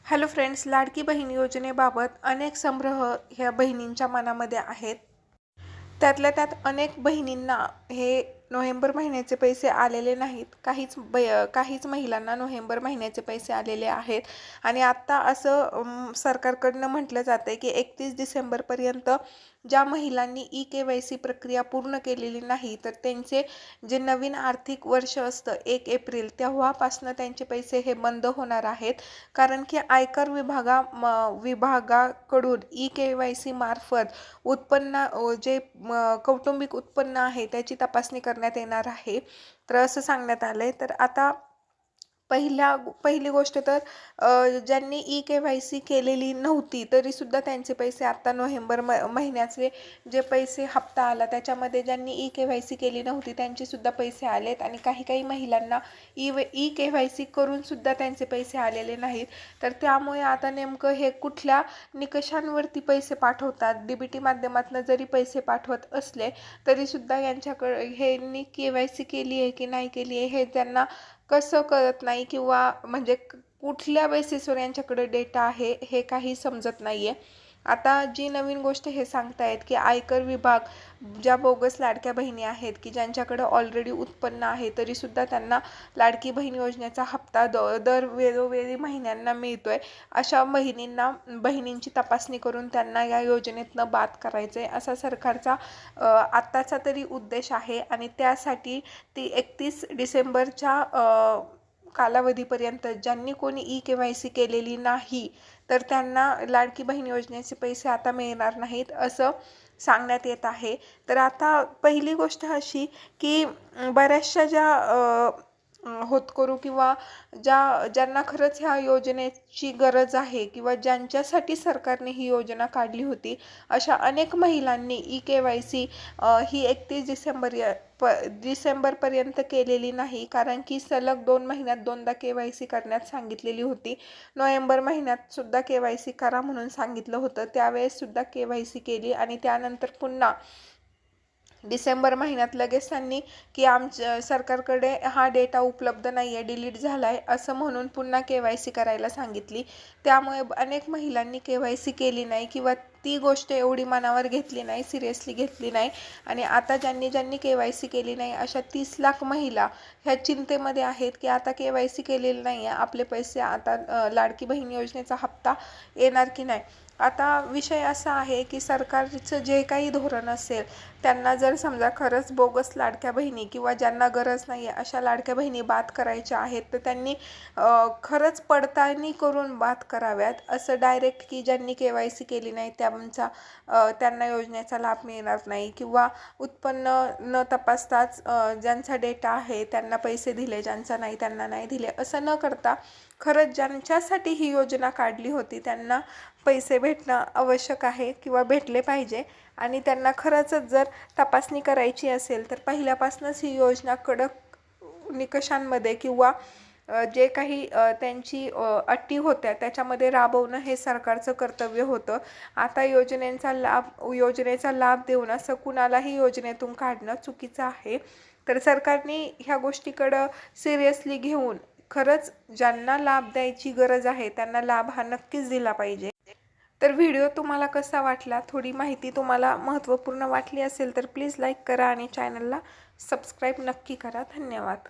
Hello friends, Ladki Bahin योजनेबाबत अनेक संभ्रम ह्या बहिणींच्या मनामध्ये आहेत. त्यातल्या त्यात अनेक बहिणींना हे नोव्हेंबर महिन्याचे पैसे आलेले नाहीत. काहीच महिलांना नोव्हेंबर महिन्याचे पैसे आलेले आहेत. आणि आत्ता असं सरकारकडनं म्हटलं जातं आहे की 31 डिसेंबरपर्यंत ज्या महिलांनी KYC प्रक्रिया पूर्ण केलेली नाही, तर त्यांचे जे नवीन आर्थिक वर्ष असतं 1 एप्रिल तेव्हापासून त्यांचे पैसे हे बंद होणार आहेत. कारण की आयकर विभागाकडून KYC मार्फत उत्पन्न जे कौटुंबिक उत्पन्न आहे त्याची तपासणी करण्यात येणार आहे. तर असं सांगण्यात आलंय. तर आता पहिली गोष्ट तर ज्यांनी KYC केलेली नव्हती तरीसुद्धा त्यांचे पैसे आत्ता नोव्हेंबर महिन्याचे जे पैसे हप्ता आला त्याच्यामध्ये ज्यांनी KYC केली नव्हती त्यांचेसुद्धा पैसे आलेत. आणि काही महिलांना KYC करूनसुद्धा त्यांचे पैसे आलेले नाहीत. तर त्यामुळे आता नेमकं हे कुठल्या निकषांवरती पैसे पाठवतात, DBT माध्यमातून जरी पैसे पाठवत असले तरीसुद्धा यांच्याकडे ह्यांनी KYC केली आहे की नाही केली आहे हे त्यांना कसं कळत नाही, किंवा म्हणजे कुठल्या बेसिसवर यांच्याकडे डेटा आहे हे काही समजत नाही आहे. आता जी नवीन गोष्ट हे सांगतायत की आयकर विभाग ज्या बोगस लाडक्या बहिणी आहेत की ज्यांच्याकडे ऑलरेडी उत्पन्न आहे तरीसुद्धा त्यांना लाडकी बहीण योजनेचा हप्ता दर वेळोवेळी महिन्यांना मिळतोय, अशा बहिणींची तपासणी करून त्यांना या योजनेतनं बाद करायचं आहे असा सरकारचा आत्ताचा तरी उद्देश आहे. आणि त्यासाठी ती 31 डिसेंबरच्या कालावधीपर्यंत ज्यांनी कोणी KYC केलेली नाही तर त्यांना लाडकी बहीण योजनेचे पैसे आता मिळणार नाहीत असं सांगण्यात येत आहे. तर आता पहिली गोष्ट अशी की बऱ्याचशा ज्या होतकरू किंवा ज्यांना खरंच ह्या योजनेची गरज आहे किंवा ज्यांच्यासाठी सरकारने ही योजना काढली होती अशा अनेक महिलांनी KYC ही 31 डिसेंबरपर्यंत केलेली नाही. कारण की सलग 2 महिन्यात दोनदा KYC करण्यात सांगितलेली होती. नोव्हेंबर महिन्यात सुद्धा KYC करा म्हणून सांगितलं होतं, त्यावेळेस सुद्धा KYC केली आणि त्यानंतर पुन्हा डिसेंबर महिन्यात लगेच त्यांनी की आमच्या सरकारकडे हा डेटा उपलब्ध नाही आहे, डिलीट झाला आहे असं म्हणून पुन्हा KYC करायला सांगितली. त्यामुळे अनेक महिलांनी KYC केली नाही किंवा ती गोष्ट एवढी मनावर घेतली नाही, सिरियसली घेतली नाही. आणि आता ज्यांनी KYC केली नाही अशा 30 लाख महिला ह्या चिंतेमध्ये आहेत की आता KYC केलेलं नाही आहे, आपले पैसे आता लाडकी बहीण योजनेचा हप्ता येणार की नाही. आता विषय असा आहे की सरकारचं जे काही धोरण असेल त्यांना जर समजा खरंच बोगस लाडक्या बहिणी किंवा ज्यांना गरज नाही आहे अशा लाडक्या बहिणी बाद करायच्या आहेत तर त्यांनी खरंच पडताळणी करून बाद कराव्यात. असं डायरेक्ट की ज्यांनी KYC केली नाही त्यांना योजनेचा लाभ मिळणार नाही किंवा उत्पन्न न तपासताच ज्यांचा डेटा आहे त्यांना पैसे दिले, ज्यांचा नाही त्यांना नाही दिले, असं न करता खरंच ज्यांच्यासाठी ही योजना काढली होती त्यांना पैसे भेटणं आवश्यक आहे किंवा भेटले पाहिजे. आणि त्यांना खरंचच जर तपासणी करायची असेल तर पहिल्यापासूनच ही योजना कडक निकषांमध्ये किंवा जे काही त्यांची अटी होत्या त्याच्यामध्ये राबवणं हे सरकारचं कर्तव्य होतं. आता योजनेचा लाभ देऊन असं कुणालाही योजनेतून काढणं चुकीचं आहे. तर सरकारने ह्या गोष्टीकडं सिरियसली घेऊन खरंच ज्यांना लाभ द्यायची गरज आहे त्यांना लाभ हा नक्कीच दिला पाहिजे. तर व्हिडिओ तुम्हाला कसा वाटला, थोडी माहिती तुम्हाला महत्त्वपूर्ण वाटली असेल तर प्लीज लाईक करा आणि चॅनलला सबस्क्राईब नक्की करा. धन्यवाद.